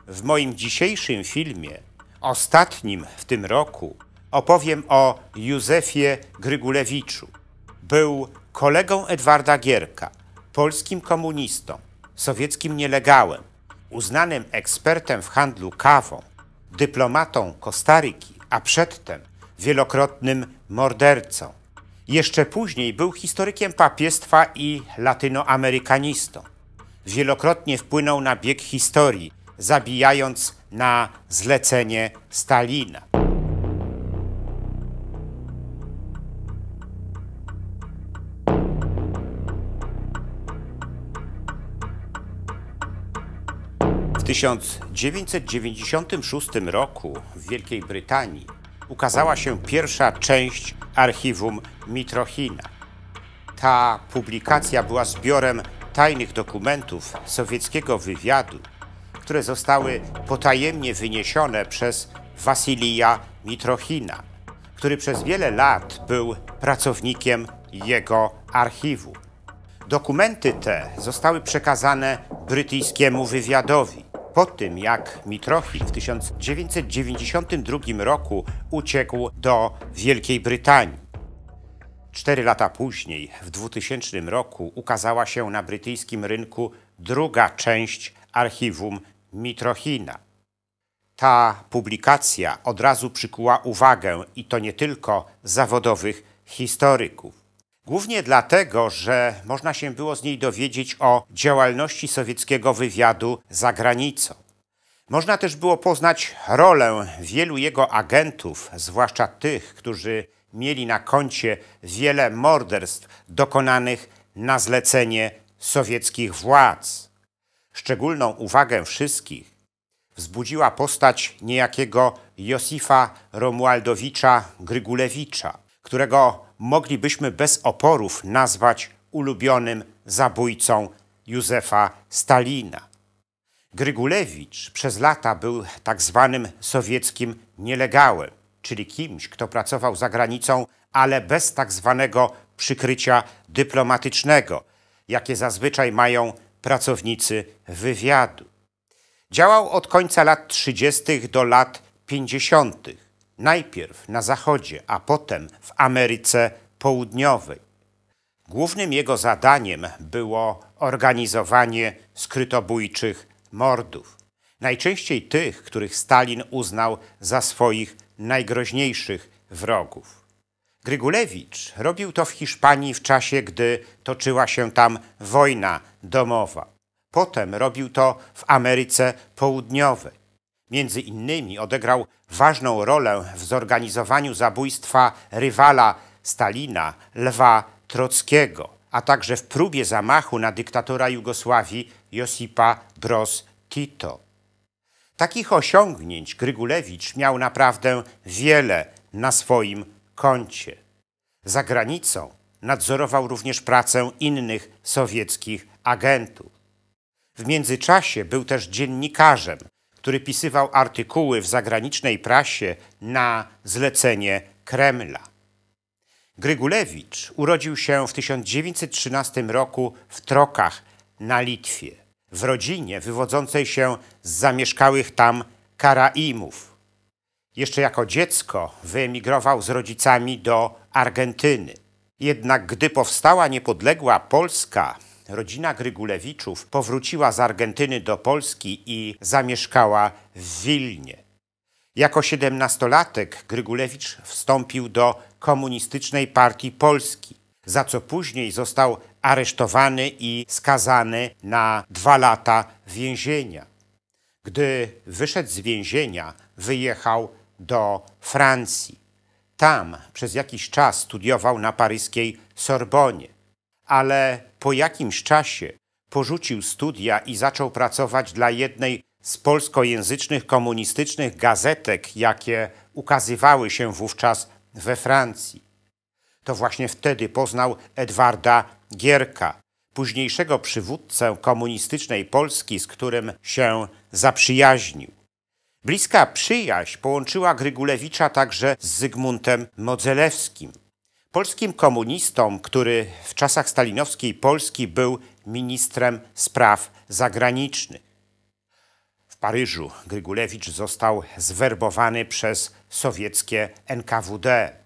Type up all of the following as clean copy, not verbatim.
W moim dzisiejszym filmie, ostatnim w tym roku, opowiem o Józefie Grygulewiczu. Był kolegą Edwarda Gierka, polskim komunistą, sowieckim nielegałem, uznanym ekspertem w handlu kawą, dyplomatą Kostaryki, a przedtem wielokrotnym mordercą. Jeszcze później był historykiem papiestwa i latynoamerykanistą. Wielokrotnie wpłynął na bieg historii, zabijając na zlecenie Stalina. W 1996 roku w Wielkiej Brytanii ukazała się pierwsza część archiwum Mitrochina. Ta publikacja była zbiorem tajnych dokumentów sowieckiego wywiadu, które zostały potajemnie wyniesione przez Wasilija Mitrochina, który przez wiele lat był pracownikiem jego archiwum. Dokumenty te zostały przekazane brytyjskiemu wywiadowi po tym, jak Mitrochin w 1992 roku uciekł do Wielkiej Brytanii. 4 lata później, w 2000 roku, ukazała się na brytyjskim rynku druga część archiwum Mitrochina. Ta publikacja od razu przykuła uwagę i to nie tylko zawodowych historyków. Głównie dlatego, że można się było z niej dowiedzieć o działalności sowieckiego wywiadu za granicą. Można też było poznać rolę wielu jego agentów, zwłaszcza tych, którzy mieli na koncie wiele morderstw dokonanych na zlecenie sowieckich władz. Szczególną uwagę wszystkich wzbudziła postać niejakiego Józefa Romualdowicza Grygulewicza, którego moglibyśmy bez oporów nazwać ulubionym zabójcą Józefa Stalina. Grygulewicz przez lata był tak zwanym sowieckim nielegałem, czyli kimś, kto pracował za granicą, ale bez tak zwanego przykrycia dyplomatycznego, jakie zazwyczaj mają pracownicy wywiadu. Działał od końca lat 30. do lat 50. Najpierw na Zachodzie, a potem w Ameryce Południowej. Głównym jego zadaniem było organizowanie skrytobójczych mordów. Najczęściej tych, których Stalin uznał za swoich najgroźniejszych wrogów. Grygulewicz robił to w Hiszpanii w czasie, gdy toczyła się tam wojna domowa. Potem robił to w Ameryce Południowej. Między innymi odegrał ważną rolę w zorganizowaniu zabójstwa rywala Stalina, Lwa Trockiego, a także w próbie zamachu na dyktatora Jugosławii Josipa Broz Tito. Takich osiągnięć Grygulewicz miał naprawdę wiele na swoim koncie. Za granicą nadzorował również pracę innych sowieckich agentów. W międzyczasie był też dziennikarzem, który pisywał artykuły w zagranicznej prasie na zlecenie Kremla. Grygulewicz urodził się w 1913 roku w Trokach na Litwie, w rodzinie wywodzącej się z zamieszkałych tam Karaimów. Jeszcze jako dziecko wyemigrował z rodzicami do Argentyny. Jednak gdy powstała niepodległa Polska, rodzina Grygulewiczów powróciła z Argentyny do Polski i zamieszkała w Wilnie. Jako 17-latek Grygulewicz wstąpił do Komunistycznej Partii Polski, za co później został aresztowany i skazany na 2 lata więzienia. Gdy wyszedł z więzienia, wyjechał do Francji. Tam przez jakiś czas studiował na paryskiej Sorbonie, ale po jakimś czasie porzucił studia i zaczął pracować dla jednej z polskojęzycznych komunistycznych gazetek, jakie ukazywały się wówczas we Francji. To właśnie wtedy poznał Edwarda Gierka, późniejszego przywódcę komunistycznej Polski, z którym się zaprzyjaźnił. Bliska przyjaźń połączyła Grygulewicza także z Zygmuntem Modzelewskim, polskim komunistą, który w czasach stalinowskiej Polski był ministrem spraw zagranicznych. W Paryżu Grygulewicz został zwerbowany przez sowieckie NKWD.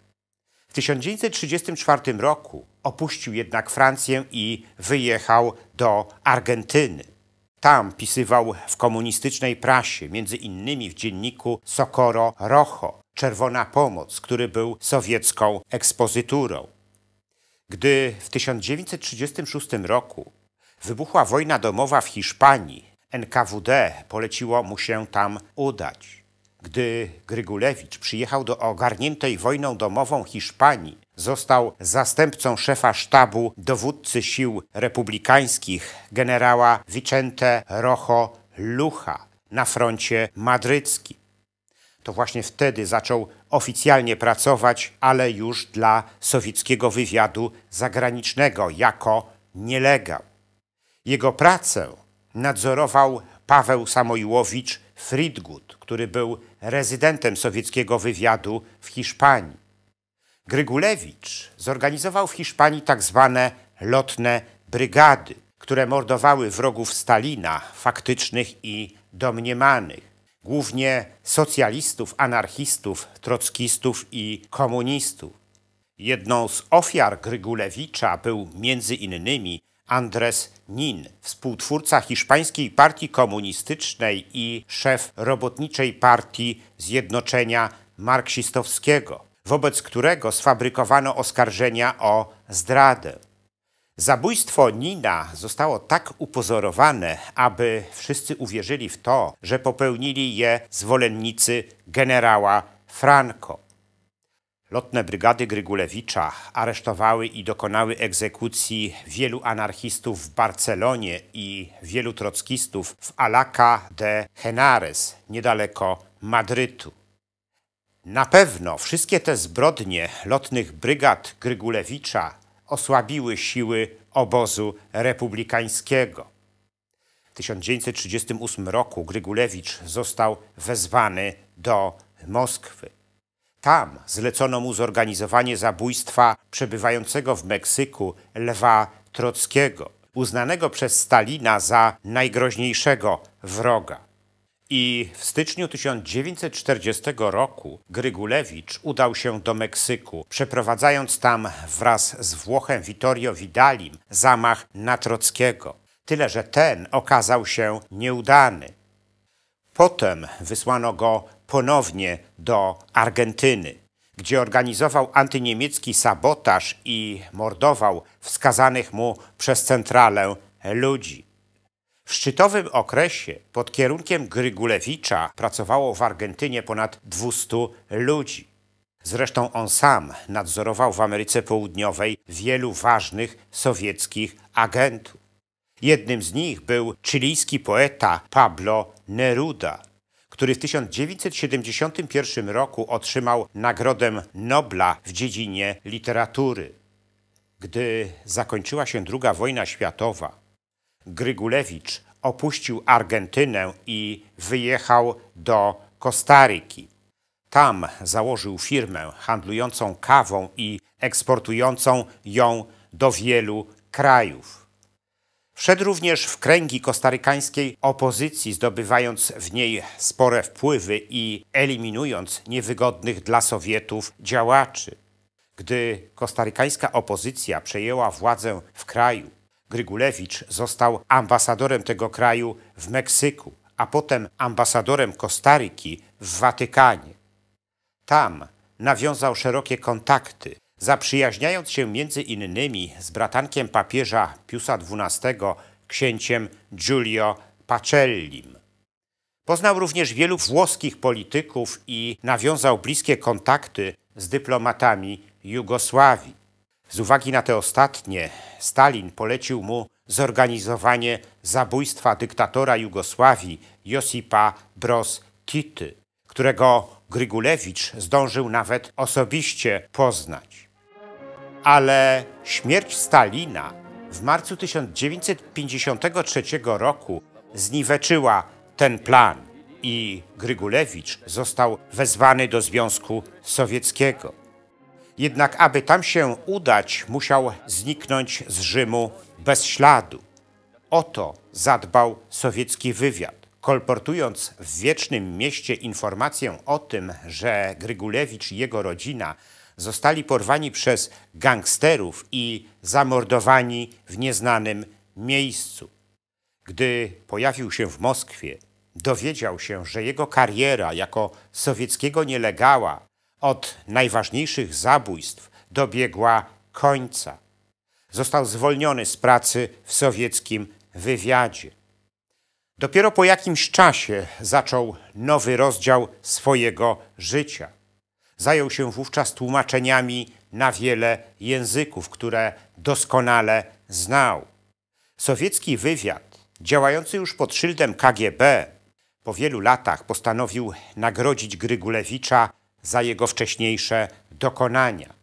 W 1934 roku opuścił jednak Francję i wyjechał do Argentyny. Tam pisywał w komunistycznej prasie, między innymi w dzienniku Socorro Rojo, Czerwona Pomoc, który był sowiecką ekspozyturą. Gdy w 1936 roku wybuchła wojna domowa w Hiszpanii, NKWD poleciło mu się tam udać. Gdy Grygulewicz przyjechał do ogarniętej wojną domową Hiszpanii, został zastępcą szefa sztabu dowódcy sił republikańskich generała Vicente Rojo Lucha na froncie madryckim. To właśnie wtedy zaczął oficjalnie pracować, ale już dla sowieckiego wywiadu zagranicznego jako nielegał. Jego pracę nadzorował Paweł Samojłowicz Friedgut, który był rezydentem sowieckiego wywiadu w Hiszpanii. Grygulewicz zorganizował w Hiszpanii tak zwane lotne brygady, które mordowały wrogów Stalina, faktycznych i domniemanych, głównie socjalistów, anarchistów, trockistów i komunistów. Jedną z ofiar Grygulewicza był między innymi Andrés Nin, współtwórca hiszpańskiej partii komunistycznej i szef robotniczej partii Zjednoczenia Marksistowskiego, wobec którego sfabrykowano oskarżenia o zdradę. Zabójstwo Nina zostało tak upozorowane, aby wszyscy uwierzyli w to, że popełnili je zwolennicy generała Franco. Lotne brygady Grygulewicza aresztowały i dokonały egzekucji wielu anarchistów w Barcelonie i wielu trockistów w Alcalá de Henares, niedaleko Madrytu. Na pewno wszystkie te zbrodnie lotnych brygad Grygulewicza osłabiły siły obozu republikańskiego. W 1938 roku Grygulewicz został wezwany do Moskwy. Tam zlecono mu zorganizowanie zabójstwa przebywającego w Meksyku Lwa Trockiego, uznanego przez Stalina za najgroźniejszego wroga. I w styczniu 1940 roku Grygulewicz udał się do Meksyku, przeprowadzając tam wraz z Włochem Vittorio Vidalim zamach na Trockiego. Tyle, że ten okazał się nieudany. Potem wysłano go ponownie do Argentyny, gdzie organizował antyniemiecki sabotaż i mordował wskazanych mu przez centralę ludzi. W szczytowym okresie pod kierunkiem Grygulewicza pracowało w Argentynie ponad 200 ludzi. Zresztą on sam nadzorował w Ameryce Południowej wielu ważnych sowieckich agentów. Jednym z nich był chilijski poeta Pablo Neruda, który w 1971 roku otrzymał Nagrodę Nobla w dziedzinie literatury. Gdy zakończyła się II wojna światowa, Grygulewicz opuścił Argentynę i wyjechał do Kostaryki. Tam założył firmę handlującą kawą i eksportującą ją do wielu krajów. Wszedł również w kręgi kostarykańskiej opozycji, zdobywając w niej spore wpływy i eliminując niewygodnych dla Sowietów działaczy. Gdy kostarykańska opozycja przejęła władzę w kraju, Grygulewicz został ambasadorem tego kraju w Meksyku, a potem ambasadorem Kostaryki w Watykanie. Tam nawiązał szerokie kontakty, zaprzyjaźniając się między innymi z bratankiem papieża Piusa XII, księciem Giulio Pacellim. Poznał również wielu włoskich polityków i nawiązał bliskie kontakty z dyplomatami Jugosławii. Z uwagi na te ostatnie, Stalin polecił mu zorganizowanie zabójstwa dyktatora Jugosławii Josipa Broz Tity, którego Grygulewicz zdążył nawet osobiście poznać. Ale śmierć Stalina w marcu 1953 roku zniweczyła ten plan i Grygulewicz został wezwany do Związku Sowieckiego. Jednak aby tam się udać, musiał zniknąć z Rzymu bez śladu. O to zadbał sowiecki wywiad. kolportując w Wiecznym Mieście informację o tym, że Grygulewicz i jego rodzina zostali porwani przez gangsterów i zamordowani w nieznanym miejscu. Gdy pojawił się w Moskwie, dowiedział się, że jego kariera jako sowieckiego nielegała od najważniejszych zabójstw dobiegła końca. Został zwolniony z pracy w sowieckim wywiadzie. Dopiero po jakimś czasie zaczął nowy rozdział swojego życia. Zajął się wówczas tłumaczeniami na wiele języków, które doskonale znał. Sowiecki wywiad, działający już pod szyldem KGB, po wielu latach postanowił nagrodzić Grygulewicza za jego wcześniejsze dokonania.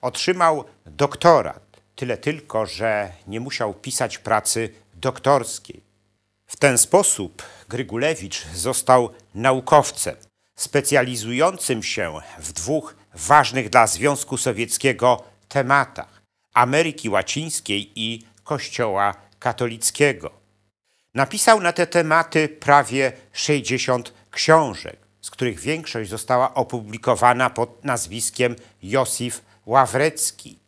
Otrzymał doktorat, tyle tylko, że nie musiał pisać pracy doktorskiej. W ten sposób Grygulewicz został naukowcem specjalizującym się w dwóch ważnych dla Związku Sowieckiego tematach: Ameryki Łacińskiej i Kościoła katolickiego. Napisał na te tematy prawie 60 książek, z których większość została opublikowana pod nazwiskiem Józef Ławrecki.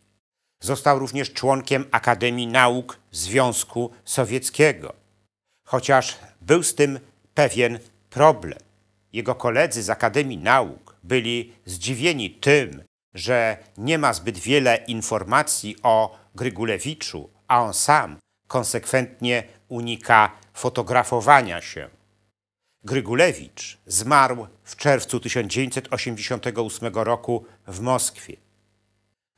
Został również członkiem Akademii Nauk Związku Sowieckiego. Chociaż był z tym pewien problem. Jego koledzy z Akademii Nauk byli zdziwieni tym, że nie ma zbyt wiele informacji o Grygulewiczu, a on sam konsekwentnie unika fotografowania się. Grygulewicz zmarł w czerwcu 1988 roku w Moskwie.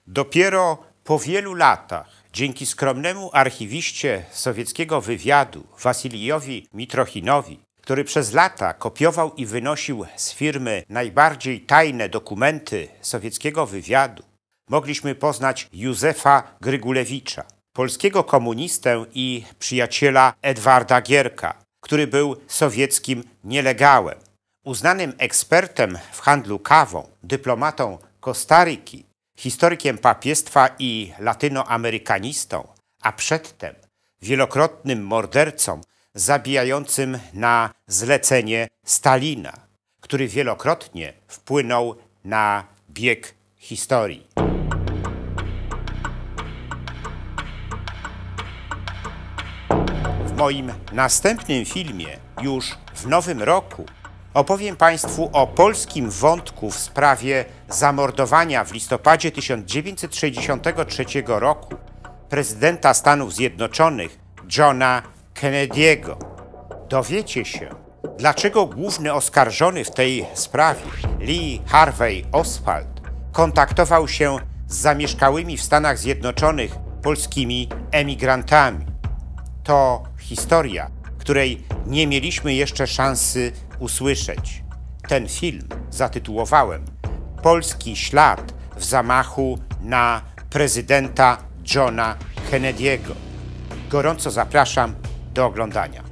Dopiero po wielu latach, dzięki skromnemu archiwiście sowieckiego wywiadu Wasilijowi Mitrochinowi, który przez lata kopiował i wynosił z firmy najbardziej tajne dokumenty sowieckiego wywiadu, mogliśmy poznać Józefa Grygulewicza, polskiego komunistę i przyjaciela Edwarda Gierka, który był sowieckim nielegałem, uznanym ekspertem w handlu kawą, dyplomatą Kostaryki, historykiem papiestwa i latynoamerykanistą, a przedtem wielokrotnym mordercą zabijającym na zlecenie Stalina, który wielokrotnie wpłynął na bieg historii. W moim następnym filmie, już w nowym roku, opowiem Państwu o polskim wątku w sprawie zamordowania w listopadzie 1963 roku prezydenta Stanów Zjednoczonych Johna Kennedy'ego. Dowiecie się, dlaczego główny oskarżony w tej sprawie, Lee Harvey Oswald, kontaktował się z zamieszkałymi w Stanach Zjednoczonych polskimi emigrantami. To historia, której nie mieliśmy jeszcze szansy usłyszeć. Ten film zatytułowałem Polski ślad w zamachu na prezydenta Johna Kennedy'ego. Gorąco zapraszam do oglądania.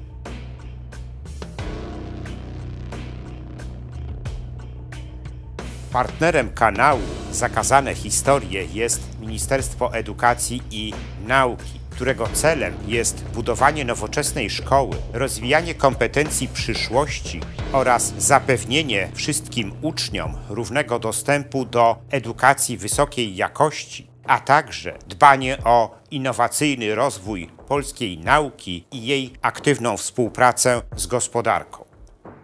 Partnerem kanału Zakazane Historie jest Ministerstwo Edukacji i Nauki, którego celem jest budowanie nowoczesnej szkoły, rozwijanie kompetencji przyszłości oraz zapewnienie wszystkim uczniom równego dostępu do edukacji wysokiej jakości, a także dbanie o innowacyjny rozwój polskiej nauki i jej aktywną współpracę z gospodarką.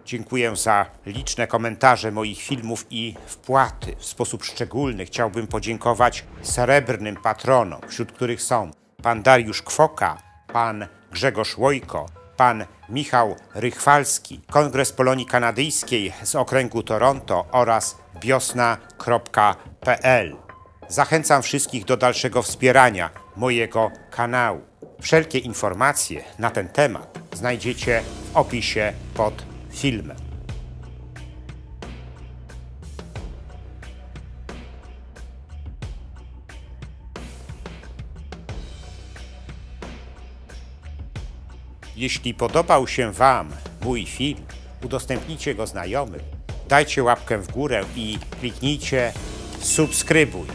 Dziękuję za liczne komentarze moich filmów i wpłaty. W sposób szczególny chciałbym podziękować srebrnym patronom, wśród których są pan Dariusz Kwoka, pan Grzegorz Łojko, pan Michał Rychwalski, Kongres Polonii Kanadyjskiej z okręgu Toronto oraz biosna.pl. Zachęcam wszystkich do dalszego wspierania mojego kanału. Wszelkie informacje na ten temat znajdziecie w opisie pod filmem. Jeśli podobał się Wam mój film, udostępnijcie go znajomym, dajcie łapkę w górę i kliknijcie subskrybuj.